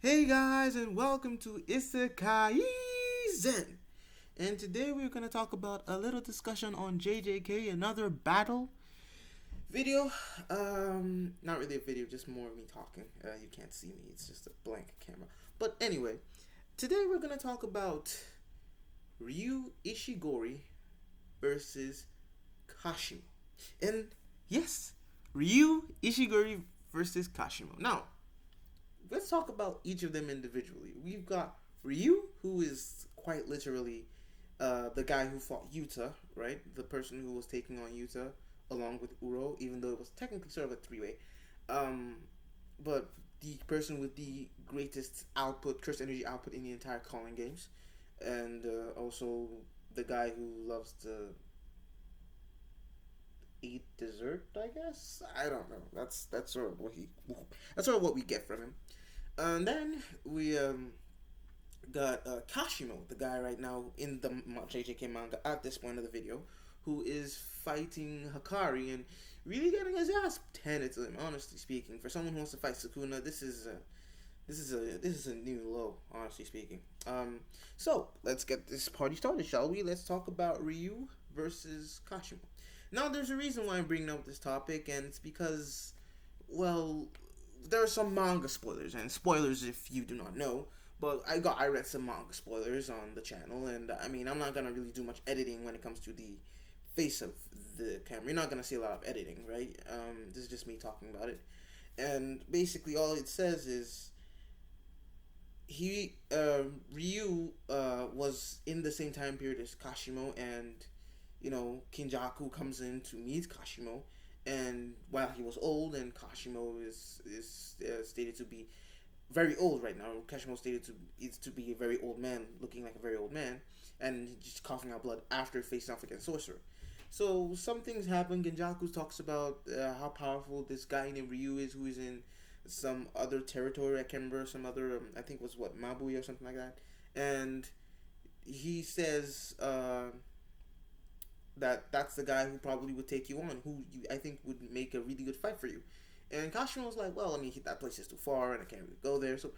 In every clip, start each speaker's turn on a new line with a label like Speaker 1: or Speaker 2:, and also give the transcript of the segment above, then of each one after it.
Speaker 1: Hey guys, and welcome to Kaisen. And today we're gonna talk about a little discussion on JJK, another battle video. Not really a video, just more of me talking. You can't see me; it's just a blank camera. But anyway, today we're gonna talk about Ryu Ishiguro versus Kashimo. And yes, Ryu Ishiguro versus Kashimo. Now, let's talk about each of them individually. We've got Ryu, who is quite literally the guy who fought Yuta, right? The person who was taking on Yuta along with Uro, even though it was technically sort of a three-way. Um, but the person with the greatest output, curse energy output in the entire calling games, and also the guy who loves to eat dessert. I guess I don't know. That's sort of what he. That's sort of what we get from him. And then we got Kashimo, the guy right now in the JJK manga at this point of the video, who is fighting Hakari and really getting his ass handed to him. Honestly speaking, for someone who wants to fight Sukuna, this is a new low. Honestly speaking, so let's get this party started, shall we? Let's talk about Ryu versus Kashimo. Now, there's a reason why I'm bringing up this topic, and it's because, well, there are some manga spoilers, and spoilers if you do not know. But I read some manga spoilers on the channel, and I mean I'm not gonna really do much editing when it comes to the face of the camera. You're not gonna see a lot of editing, right? This is just me talking about it, and basically all it says is he Ryu was in the same time period as Kashimo, and Kinjaku comes in to meet Kashimo, and while he was old, and Kashimo is stated to be very old right now. Kashimo stated to be a very old man, looking like a very old man, and just coughing out blood after facing off against Sorcerer. So some things happen. Genjaku talks about how powerful this guy named Ryu is, who is in some other territory. I can't remember, some other I think it was what, Mabui or something like that, and he says that that's the guy who probably would take you on, who I think would make a really good fight for you. And Kashimo was like, well, I mean, that place is too far, and I can't really go there. So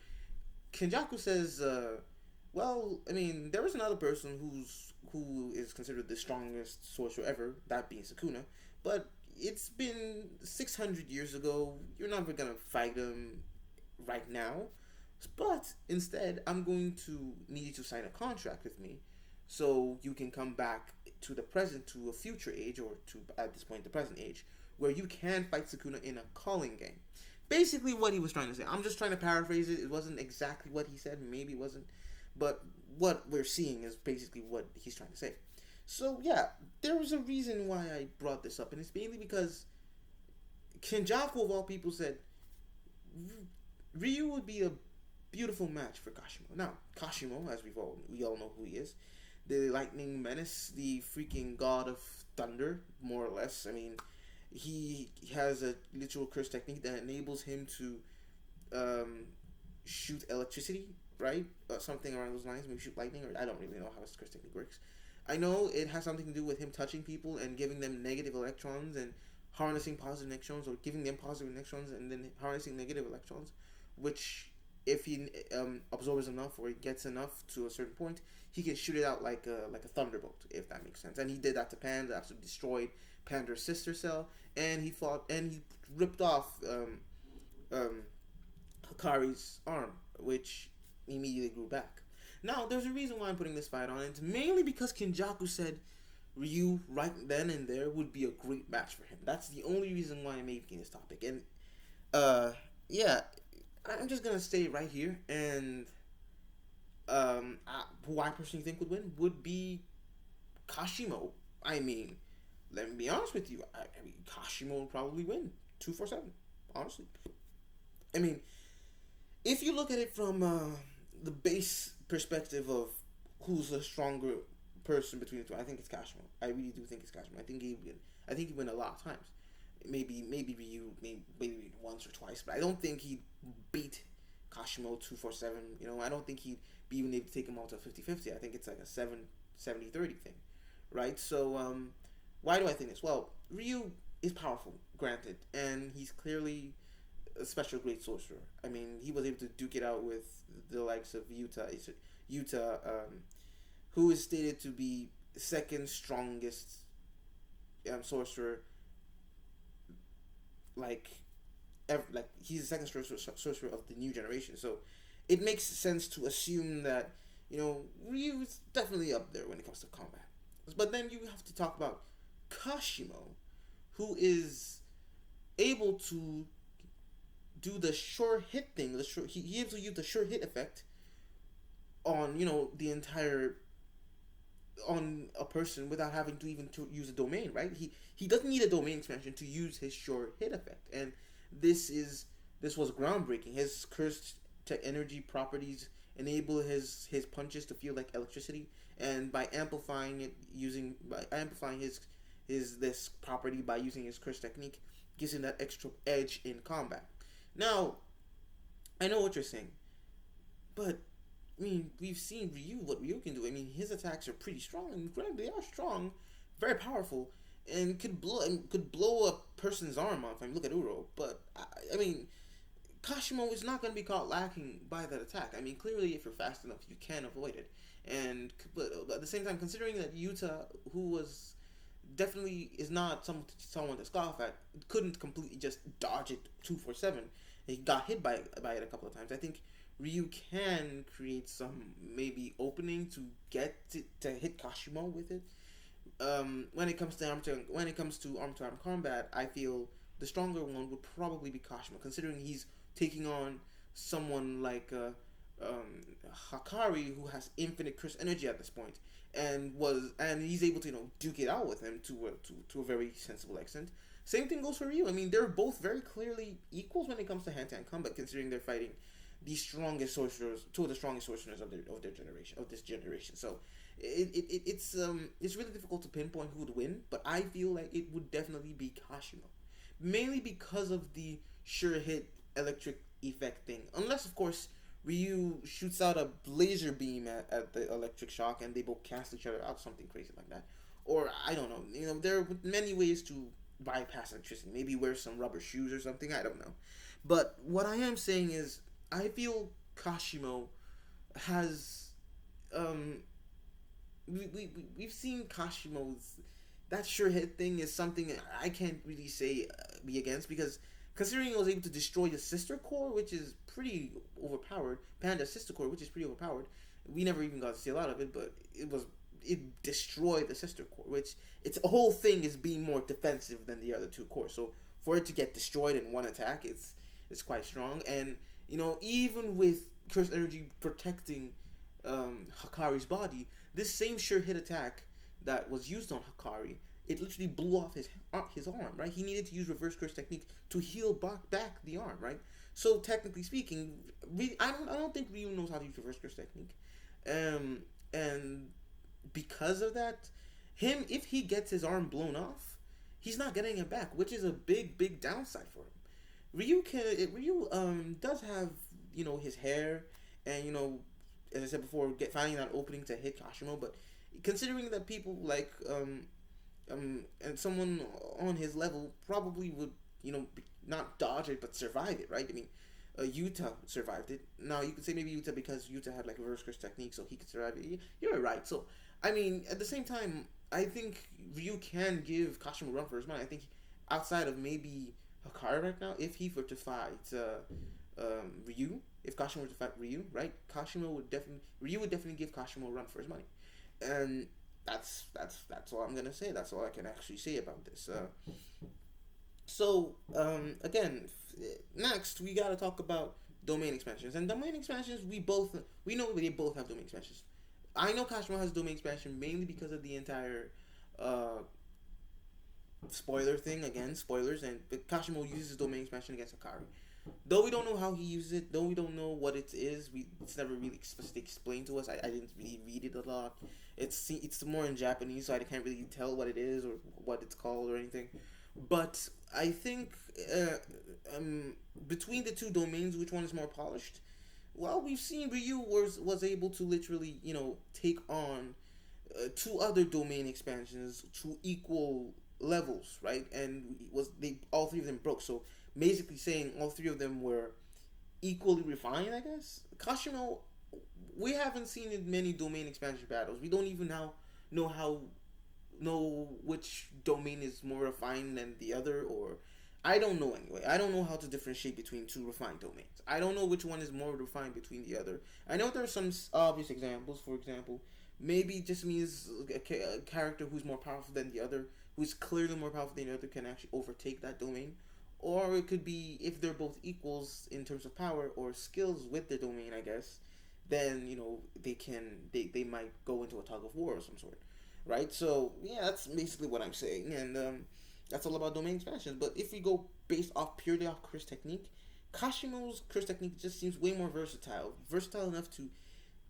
Speaker 1: Kenjaku says, well, I mean, there is another person who is considered the strongest sorcerer ever, that being Sukuna, but it's been 600 years ago. You're never gonna fight him right now. But instead, I'm going to need you to sign a contract with me, so you can come back to the present, to a future age, or to at this point the present age, where you can fight Sukuna in a calling game. Basically, what he was trying to say. I'm just trying to paraphrase it. It wasn't exactly what he said. Maybe it wasn't, but what we're seeing is basically what he's trying to say. So yeah, there was a reason why I brought this up, and it's mainly because Kenjaku of all people said Ryu would be a beautiful match for Kashimo. Now, Kashimo, as we all know who he is, the lightning menace, the freaking god of thunder, more or less. I mean, he has a literal curse technique that enables him to shoot electricity, right? Something around those lines. Maybe shoot lightning, or I don't really know how his curse technique works. I know it has something to do with him touching people and giving them negative electrons and harnessing positive electrons, or giving them positive electrons and then harnessing negative electrons, which if he absorbs enough or he gets enough to a certain point, he can shoot it out like a thunderbolt, if that makes sense. And he did that to Panda, actually destroyed Panda's sister cell, and he ripped off Hakari's arm, which immediately grew back. Now, there's a reason why I'm putting this fight on, and it's mainly because Kinjaku said Ryu right then and there would be a great match for him. That's the only reason why I'm making this topic. And yeah, I'm just gonna stay right here, and who I personally think would win would be Kashimo. I mean, let me be honest with you. I mean, Kashimo would probably win 247. Honestly, I mean, if you look at it from the base perspective of who's a stronger person between the two, I think it's Kashimo. I really do think it's Kashimo. I think he win. I think he win a lot of times. Maybe Ryu, maybe once or twice, but I don't think he'd beat Kashimo 247. I don't think he'd be even able to take him out to 50-50. I think it's like a 70-30 thing, right? So why do I think this? Well, Ryu is powerful, granted, and he's clearly a special great sorcerer. I mean, he was able to duke it out with the likes of Utah, who is stated to be second strongest sorcerer, like like he's the second sorcerer of the new generation. So it makes sense to assume that Ryu is definitely up there when it comes to combat. But then you have to talk about Kashimo, who is able to do the sure hit thing. He able to use the sure hit effect on the entire on a person without having to even to use a domain, right? He doesn't need a domain expansion to use his sure hit effect, and this was groundbreaking. His cursed energy properties enable his punches to feel like electricity, and by amplifying his this property by using his cursed technique, gives him that extra edge in combat. Now, I know what you're saying, but I mean, we've seen what Ryu can do. I mean, his attacks are pretty strong, and granted, they are strong, very powerful, and could blow a person's arm off. I mean, look at Uro. But I mean, Kashimo is not going to be caught lacking by that attack. I mean, clearly, if you're fast enough, you can avoid it. But at the same time, considering that Yuta, who was definitely is not someone to scoff at, couldn't completely just dodge it 247. He got hit by it a couple of times. I think Ryu can create some maybe opening to to hit Kashimo with it. When it comes to arm to arm combat, I feel the stronger one would probably be Kashimo, considering he's taking on someone like Hakari, who has infinite curse energy at this point, and he's able to duke it out with him to a very sensible extent. Same thing goes for Ryu. I mean, they're both very clearly equals when it comes to hand-to-hand combat, considering they're fighting the strongest sorcerers, two of the strongest sorcerers of this generation. So it's really difficult to pinpoint who would win, but I feel like it would definitely be Kashimo, mainly because of the sure hit electric effect thing. Unless, of course, Ryu shoots out a laser beam at the electric shock and they both cancel each other out, something crazy like that. Or I don't know. There are many ways to bypass electricity. Maybe wear some rubber shoes or something. I don't know. But what I am saying is, I feel Kashimo has we've seen Kashimo's that sure hit thing is something I can't really say be against, because considering he was able to destroy the sister core, which is pretty overpowered, Panda's sister core, which is pretty overpowered. We never even got to see a lot of it, but it destroyed the sister core, which its whole thing is being more defensive than the other two cores. So for it to get destroyed in one attack, it's quite strong. And even with cursed energy protecting Hakari's body, this same sure hit attack that was used on Hakari, it literally blew off his arm, right? He needed to use reverse curse technique to heal back the arm, right? So technically speaking, I don't think Ryu knows how to use reverse curse technique, and because of that, if he gets his arm blown off, he's not getting it back, which is a big downside for him. Ryu does have his hair, and as I said before, finding that opening to hit Kashimo, but considering that people like and someone on his level probably would not dodge it but survive it, right? I mean, Yuta survived it. Now you could say maybe Yuta, because Yuta had like reverse curse technique, so he could survive it. You're right. So I mean, at the same time, I think Ryu can give Kashimo a run for his money. I think outside of maybe Hakari right now, if he were to fight Ryu, if Kashimo were to fight Ryu, right, Ryu would definitely give Kashimo a run for his money, and that's all I'm gonna say. That's all I can actually say about this. Again, next we gotta talk about domain expansions, and domain expansions we know they both have domain expansions. I know Kashimo has domain expansion mainly because of the entire spoiler thing. Again, spoilers, and Kashimo uses domain expansion against Hakari. Though we don't know how he uses it, though we don't know what it is, it's never really explicitly explained to us. I didn't really read it a lot. It's more in Japanese, so I can't really tell what it is or what it's called or anything. But I think between the two domains, which one is more polished? Well, we've seen Ryu was able to literally take on two other domain expansions to equal levels, right? And all three of them broke. So basically saying all three of them were equally refined, I guess. Kashimo, we haven't seen in many domain expansion battles. We don't even now know which domain is more refined than the other, or I don't know anyway. I don't know how to differentiate between two refined domains. I don't know which one is more refined between the other. I know there are some obvious examples. For example, maybe it just means a character who's more powerful than the other, who's clearly more powerful than the other, can actually overtake that domain. Or it could be if they're both equals in terms of power or skills with the domain, I guess, then they might go into a tug of war of some sort, right? So yeah, that's basically what I'm saying, and that's all about domain expansions. But if we go based off purely off curse technique, Kashimo's curse technique just seems way more versatile enough to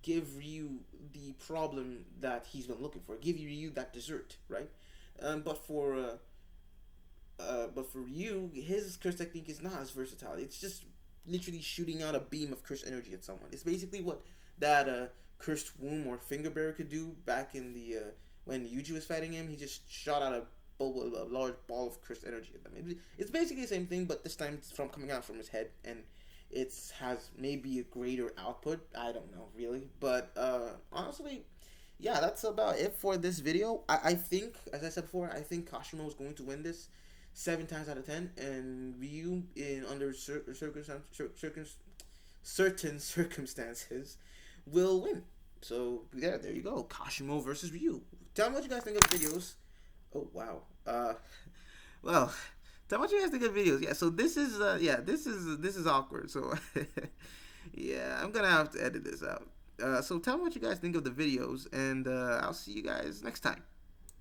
Speaker 1: give Ryu the problem that he's been looking for, give Ryu that dessert, right? But for Ryu, his curse technique is not as versatile. It's just literally shooting out a beam of cursed energy at someone. It's basically what that cursed womb or finger bearer could do back in the when Yuji was fighting him. He just shot out a large ball of cursed energy at them. It's basically the same thing, but this time it's from coming out from his head, and it has maybe a greater output. I don't know really, but honestly, yeah, that's about it for this video. I think, as I said before, I think Kashimo is going to win this 7 times out of 10, and Ryu, in under certain circumstances, will win. So there you go. Kashimo versus Ryu. Tell me what you guys think of the videos. Oh wow. Well, tell me what you guys think of the videos. Yeah. So this is awkward. So yeah, I'm gonna have to edit this out. So tell me what you guys think of the videos, and I'll see you guys next time.